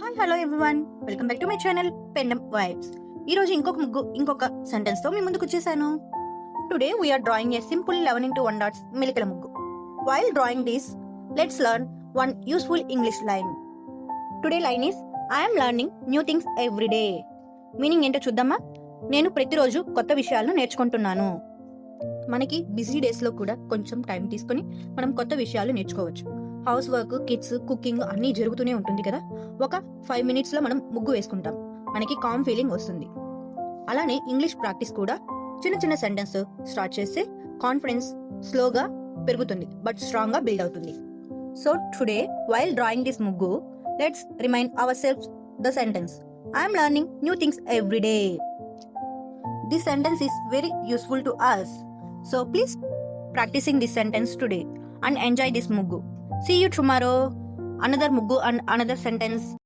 Hi hello everyone, welcome back to my channel పెండమ్ vibes. ఈ రోజు ఇంకొక సెంటెన్స్ తో మీ ముందుకు వచ్చేసాను. Today we're drawing a simple 11 into 1 dots మెలికల ముగ్గు. While drawing this, let's learn one useful English line. Today line is I'm learning new things every day. Meaning ఏంటో చూద్దామా? నేను ప్రతిరోజు కొత్త విషయాలను నేర్చుకుంటున్నాను. మనకి బిజీ డేస్ లో కూడా కొంచెం టైం తీసుకుని మనం కొత్త విషయాలు నేర్చుకోవచ్చు. హౌస్ వర్క్, కిడ్స్, కుకింగ్ అన్నీ జరుగుతూనే ఉంటుంది కదా. ఒక 5 minutes లో మనం ముగ్గు వేసుకుంటాం, మనకి కామ్ ఫీలింగ్ వస్తుంది. అలానే ఇంగ్లీష్ ప్రాక్టీస్ కూడా చిన్న చిన్న సెంటెన్స్ స్టార్ట్ చేస్తే కాన్ఫిడెన్స్ స్లోగా పెరుగుతుంది, బట్ స్ట్రాంగ్ గా బిల్డ్ అవుతుంది. So today while drawing this ముగ్గు, let's remind our selves the sentence I'm learning new things every day. This sentence is very useful to us. So please practicing this sentence today and enjoy this muggu. See you tomorrow. Another muggu and another sentence.